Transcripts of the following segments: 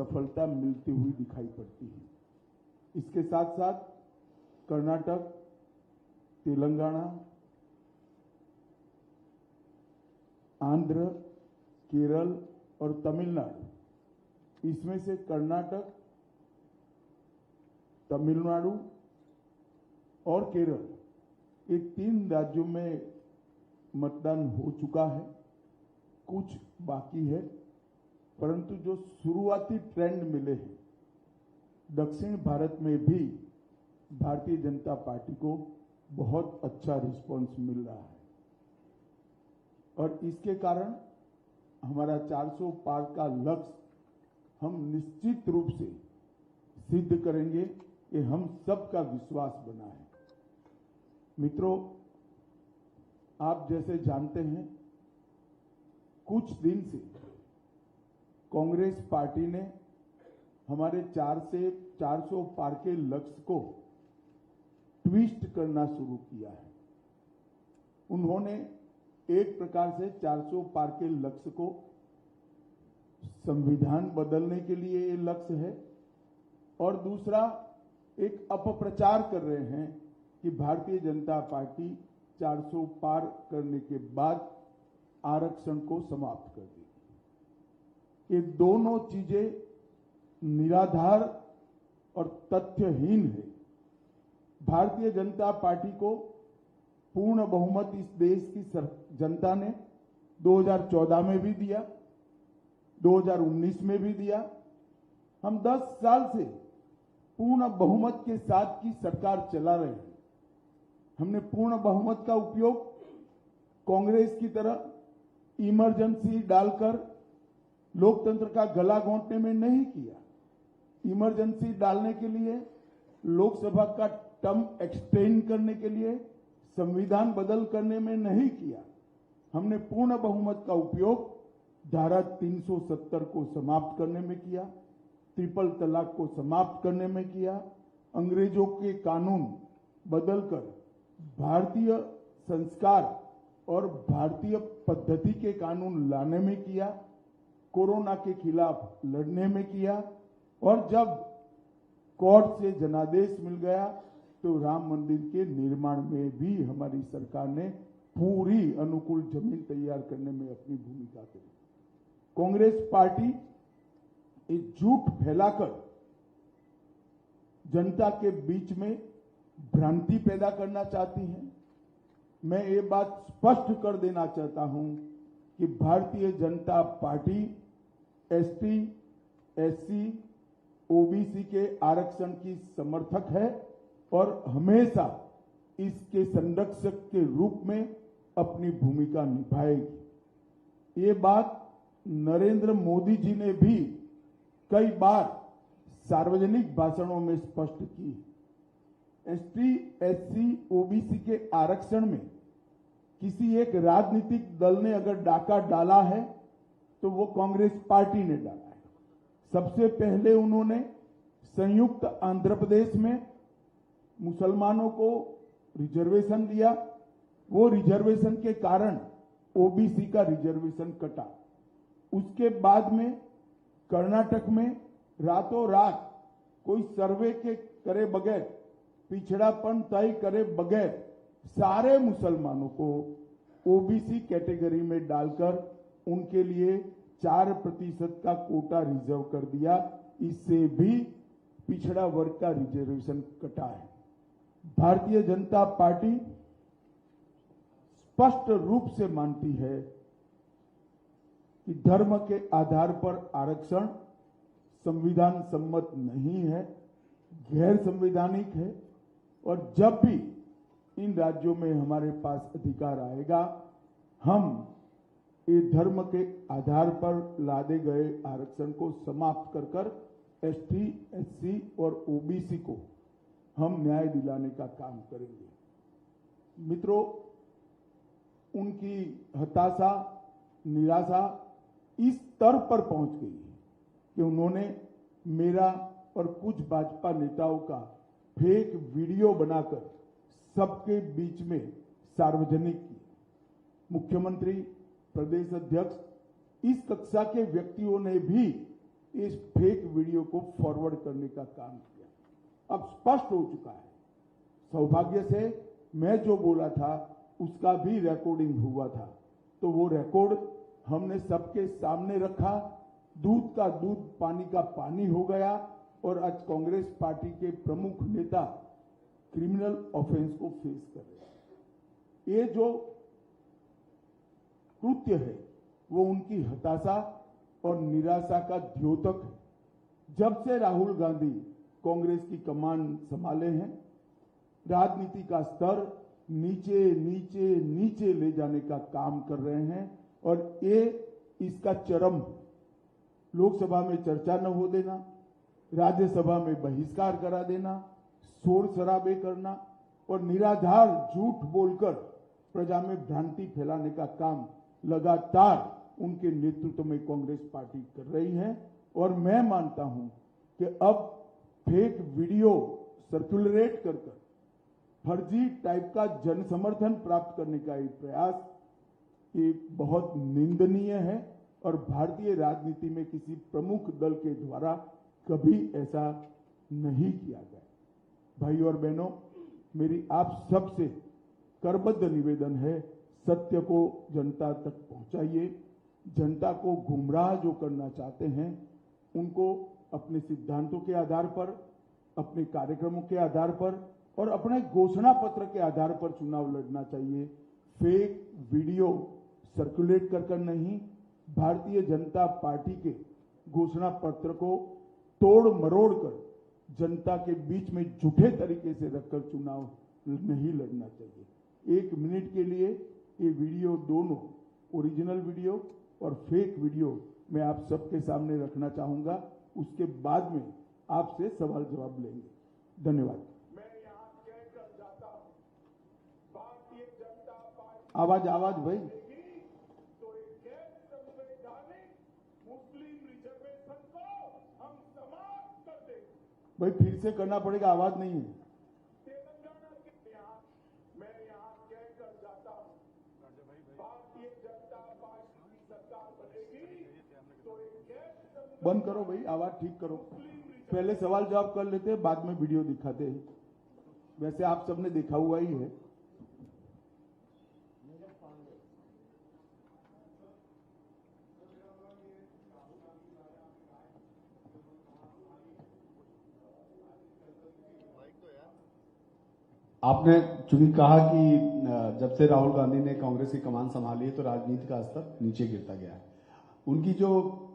सफलता मिलती हुई दिखाई पड़ती है। इसके साथ साथ कर्नाटक, तेलंगाना, आंध्र, केरल और तमिलनाडु, इसमें से कर्नाटक, तमिलनाडु और केरल, ये 3 राज्यों में मतदान हो चुका है, कुछ बाकी है, परंतु जो शुरुआती ट्रेंड मिले हैं, दक्षिण भारत में भी भारतीय जनता पार्टी को बहुत अच्छा रिस्पांस मिल रहा है और इसके कारण हमारा 400 पार का लक्ष्य हम निश्चित रूप से सिद्ध करेंगे, ये हम सबका विश्वास बना है। मित्रों, आप जैसे जानते हैं, कुछ दिन से कांग्रेस पार्टी ने हमारे 400 पार के लक्ष्य को ट्विस्ट करना शुरू किया है। उन्होंने एक प्रकार से 400 पार के लक्ष्य को संविधान बदलने के लिए ये लक्ष्य है और दूसरा एक अपप्रचार कर रहे हैं कि भारतीय जनता पार्टी 400 पार करने के बाद आरक्षण को समाप्त कर देगी। ये दोनों चीजें निराधार और तथ्यहीन है। भारतीय जनता पार्टी को पूर्ण बहुमत इस देश की जनता ने 2014 में भी दिया, 2019 में भी दिया। हम 10 साल से पूर्ण बहुमत के साथ की सरकार चला रहे हैं। हमने पूर्ण बहुमत का उपयोग कांग्रेस की तरह इमरजेंसी डालकर लोकतंत्र का गला घोंटने में नहीं किया। इमरजेंसी डालने के लिए, लोकसभा का टर्म एक्सटेंड करने के लिए, संविधान बदल करने में नहीं किया। हमने पूर्ण बहुमत का उपयोग धारा 370 को समाप्त करने में किया, ट्रिपल तलाक को समाप्त करने में किया, अंग्रेजों के कानून बदलकर भारतीय संस्कार और भारतीय पद्धति के कानून लाने में किया, कोरोना के खिलाफ लड़ने में किया और जब कोर्ट से जनादेश मिल गया तो राम मंदिर के निर्माण में भी हमारी सरकार ने पूरी अनुकूल जमीन तैयार करने में अपनी भूमिका करी। कांग्रेस पार्टी एक झूठ फैलाकर जनता के बीच में भ्रांति पैदा करना चाहती है। मैं ये बात स्पष्ट कर देना चाहता हूं कि Bharatiya Janata party ST, SC, OBC के आरक्षण की समर्थक है और हमेशा इसके संरक्षक के रूप में अपनी भूमिका निभाएगी। ये बात नरेंद्र मोदी जी ने भी कई बार सार्वजनिक भाषणों में स्पष्ट की। एसटी, एससी, ओबीसी के आरक्षण में किसी एक राजनीतिक दल ने अगर डाका डाला है तो वो कांग्रेस पार्टी ने डाला है। सबसे पहले उन्होंने संयुक्त आंध्र प्रदेश में मुसलमानों को रिजर्वेशन दिया। वो रिजर्वेशन के कारण ओबीसी का रिजर्वेशन कटा। उसके बाद में कर्नाटक में रातों रात कोई सर्वे के करे बगैर, पिछड़ापन तय करे बगैर सारे मुसलमानों को ओबीसी कैटेगरी में डालकर उनके लिए 4% का कोटा रिजर्व कर दिया। इससे भी पिछड़ा वर्ग का रिजर्वेशन कटा है। भारतीय जनता पार्टी स्पष्ट रूप से मानती है कि धर्म के आधार पर आरक्षण संविधान सम्मत नहीं है, गैर संवैधानिक है और जब भी इन राज्यों में हमारे पास अधिकार आएगा, हम ये धर्म के आधार पर लादे गए आरक्षण को समाप्त कर कर एसटी, एससी और ओबीसी को हम न्याय दिलाने का काम करेंगे। मित्रों, उनकी हताशा, निराशा इस स्तर पर पहुंच गई है कि उन्होंने मेरा और कुछ भाजपा नेताओं का फेक वीडियो बनाकर सबके बीच में सार्वजनिक किया। मुख्यमंत्री, प्रदेश अध्यक्ष, इस कक्षा के व्यक्तियों ने भी इस फेक वीडियो को फॉरवर्ड करने का काम किया। अब स्पष्ट हो चुका है। सौभाग्य से मैं जो बोला था उसका भी रिकॉर्डिंग हुआ था, तो वो रिकॉर्ड हमने सबके सामने रखा। दूध का दूध, पानी का पानी हो गया और आज कांग्रेस पार्टी के प्रमुख नेता क्रिमिनल ऑफेंस को फेस कर रहे हैं। ये जो कृत्य है वो उनकी हताशा और निराशा का द्योतक है। जब से राहुल गांधी कांग्रेस की कमान संभाले हैं, राजनीति का स्तर नीचे नीचे नीचे ले जाने का काम कर रहे हैं और ये इसका चरम लोकसभा में चर्चा न हो देना, राज्यसभा में बहिष्कार करा देना, शोर शराबे करना और निराधार झूठ बोलकर प्रजा में भ्रांति फैलाने का काम लगातार उनके नेतृत्व में कांग्रेस पार्टी कर रही है। और मैं मानता हूं कि अब फेक वीडियो सर्कुलेट कर फर्जी टाइप का जन समर्थन प्राप्त करने का एक प्रयास ये बहुत निंदनीय है और भारतीय राजनीति में किसी प्रमुख दल के द्वारा कभी ऐसा नहीं किया गया। भाई और बहनों, मेरी आप सबसे करबद्ध निवेदन है, सत्य को जनता तक पहुंचाइए। जनता को गुमराह जो करना चाहते हैं उनको अपने सिद्धांतों के आधार पर, अपने कार्यक्रमों के आधार पर और अपने घोषणा पत्र के आधार पर चुनाव लड़ना चाहिए। फेक वीडियो सर्कुलेट कर नहीं, भारतीय जनता पार्टी के घोषणा पत्र को तोड़ मरोड़ कर जनता के बीच में झूठे तरीके से रखकर चुनाव नहीं लड़ना चाहिए। 1 मिनट के लिए ये वीडियो, दोनों ओरिजिनल वीडियो और फेक वीडियो मैं आप सबके सामने रखना चाहूंगा। उसके बाद में आपसे सवाल जवाब लेंगे। धन्यवाद। मैं यहाँ कहकर जाता हूँ, भारतीय जनता पार्टी आवाज भाई। तो एक गैर संवैधानिक मुस्लिम रिजर्वेशन को हम समाप्त कर देंगे। भाई फिर से करना पड़ेगा, आवाज नहीं है। तेलंगाना के यहाँ मैं यहाँ कहकर जाता हूँ, भारतीय जनता पार्टी की सरकार बनेगी तो एक गैर बंद करो भाई, आवाज ठीक करो। पहले सवाल जवाब कर लेते हैं, बाद में वीडियो दिखाते हैं। वैसे आप सबने देखा हुआ ही है। आपने चूंकि कहा कि जब से राहुल गांधी ने कांग्रेस की कमान संभाली है तो राजनीति का स्तर नीचे गिरता गया है। उनकी जो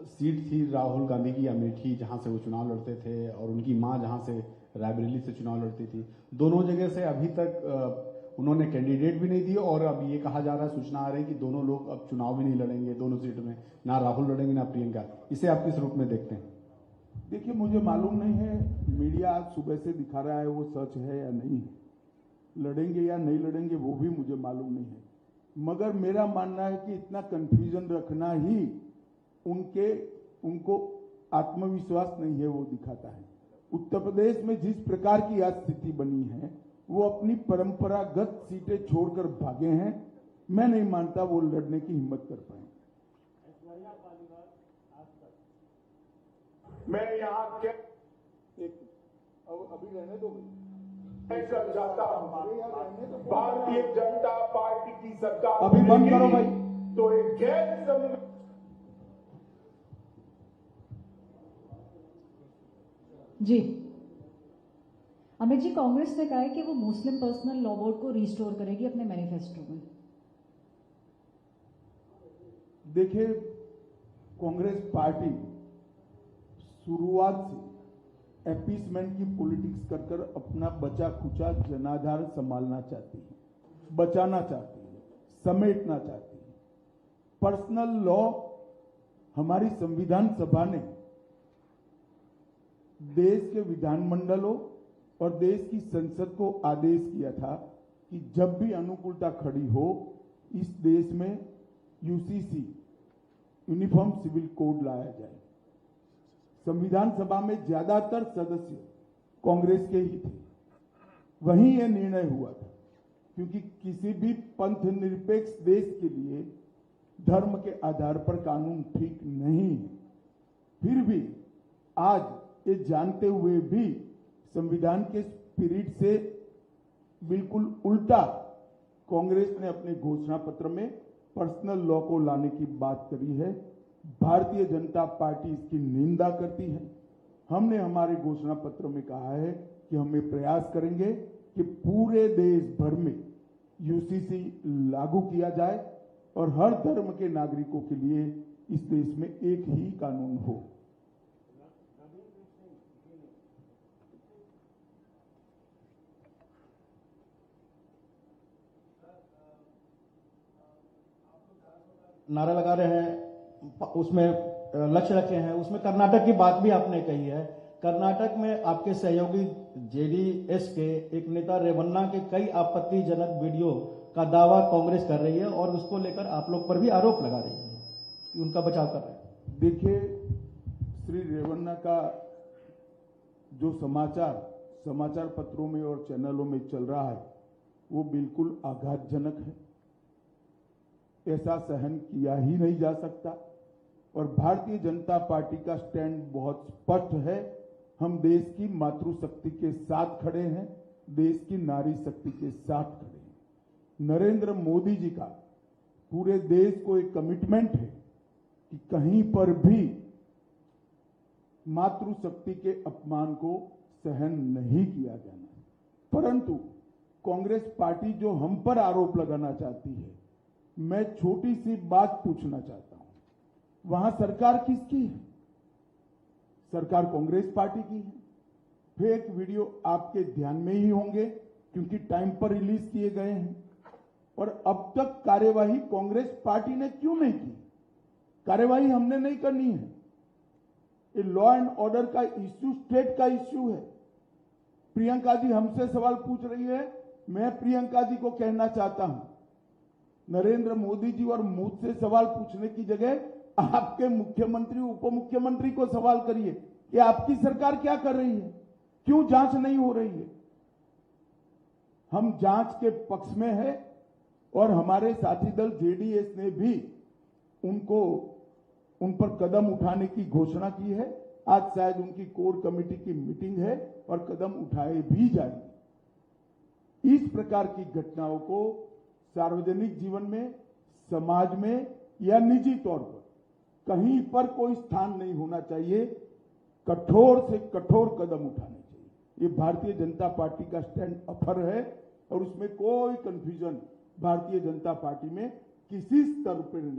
सीट थी राहुल गांधी की अमेठी, जहां से वो चुनाव लड़ते थे, और उनकी मां जहां से रायबरेली से चुनाव लड़ती थी, दोनों जगह से अभी तक उन्होंने कैंडिडेट भी नहीं दिए। और अब ये कहा जा रहा है, सूचना आ रही है कि दोनों लोग अब चुनाव भी नहीं लड़ेंगे दोनों सीट में, ना राहुल लड़ेंगे ना प्रियंका। इसे आप किस रूप में देखते हैं? देखिए, मुझे मालूम नहीं है मीडिया आज सुबह से दिखा रहा है वो सच है या नहीं है, लड़ेंगे या नहीं लड़ेंगे वो भी मुझे मालूम नहीं है। मगर मेरा मानना है कि इतना कंफ्यूजन रखना ही उनको आत्मविश्वास नहीं है वो दिखाता है। उत्तर प्रदेश में जिस प्रकार की आज स्थिति बनी है, वो अपनी परंपरागत सीटें छोड़कर भागे हैं। मैं नहीं मानता वो लड़ने की हिम्मत कर पाए। मैं यहाँ अभी रहने दो, कहकर जाता हूँ, भारतीय जनता पार्टी की सरकार अभी बंद करो भाई। तो एक गैर जी अमित जी, कांग्रेस ने कहा है कि वो मुस्लिम पर्सनल लॉ बोर्ड को रिस्टोर करेगी अपने मैनिफेस्टो में। देखिए, कांग्रेस पार्टी शुरुआत से अपीसमेंट की पॉलिटिक्स कर अपना बचा खुचा जनाधार संभालना चाहती है, बचाना चाहती है, समेटना चाहती है। पर्सनल लॉ हमारी संविधान सभा ने देश के विधानमंडलों और देश की संसद को आदेश किया था कि जब भी अनुकूलता खड़ी हो, इस देश में यूसीसी यूनिफॉर्म सिविल कोड लाया जाए। संविधान सभा में ज्यादातर सदस्य कांग्रेस के ही थे, वहीं यह निर्णय हुआ था, क्योंकि किसी भी पंथ निरपेक्ष देश के लिए धर्म के आधार पर कानून ठीक नहीं है। फिर भी आज ये जानते हुए भी संविधान के स्पिरिट से बिल्कुल उल्टा कांग्रेस ने अपने घोषणा पत्र में पर्सनल लॉ को लाने की बात करी है। भारतीय जनता पार्टी इसकी निंदा करती है। हमने हमारे घोषणा पत्र में कहा है कि हम ये प्रयास करेंगे कि पूरे देश भर में यूसीसी लागू किया जाए और हर धर्म के नागरिकों के लिए इस देश में एक ही कानून हो। नारा लगा रहे हैं, उसमें लक्ष्य रखे हैं, उसमें कर्नाटक की बात भी आपने कही है। कर्नाटक में आपके सहयोगी जेडीएस के एक नेता रेवन्ना के कई आपत्तिजनक वीडियो का दावा कांग्रेस कर रही है और उसको लेकर आप लोग पर भी आरोप लगा रही है कि उनका बचाव कर रहे हैं। देखिए, श्री रेवन्ना का जो समाचार पत्रों में और चैनलों में चल रहा है वो बिल्कुल आघातजनक है। ऐसा सहन किया ही नहीं जा सकता और भारतीय जनता पार्टी का स्टैंड बहुत स्पष्ट है। हम देश की मातृशक्ति के साथ खड़े हैं, देश की नारी शक्ति के साथ खड़े हैं। नरेंद्र मोदी जी का पूरे देश को एक कमिटमेंट है कि कहीं पर भी मातृशक्ति के अपमान को सहन नहीं किया जाना। परंतु कांग्रेस पार्टी जो हम पर आरोप लगाना चाहती है, मैं छोटी सी बात पूछना चाहता हूं, वहां सरकार किसकी है? सरकार कांग्रेस पार्टी की है। फेक वीडियो आपके ध्यान में ही होंगे क्योंकि टाइम पर रिलीज किए गए हैं। और अब तक कार्यवाही कांग्रेस पार्टी ने क्यों नहीं की? कार्यवाही हमने नहीं करनी है। ये लॉ एंड ऑर्डर का इश्यू स्टेट का इश्यू है। प्रियंका जी हमसे सवाल पूछ रही है, मैं प्रियंका जी को कहना चाहता हूं, नरेंद्र मोदी जी और मुझसे सवाल पूछने की जगह आपके मुख्यमंत्री उप मुख्यमंत्री को सवाल करिए कि आपकी सरकार क्या कर रही है, क्यों जांच नहीं हो रही है। हम जांच के पक्ष में है और हमारे साथी दल जेडीएस ने भी उन पर कदम उठाने की घोषणा की है। आज शायद उनकी कोर कमेटी की मीटिंग है और कदम उठाए भी जाएंगे। इस प्रकार की घटनाओं को सार्वजनिक जीवन में, समाज में या निजी तौर पर कहीं पर कोई स्थान नहीं होना चाहिए। कठोर से कठोर कदम उठाने चाहिए। ये भारतीय जनता पार्टी का स्टैंड अफर है और उसमें कोई कंफ्यूजन भारतीय जनता पार्टी में किसी स्तर पर नहीं।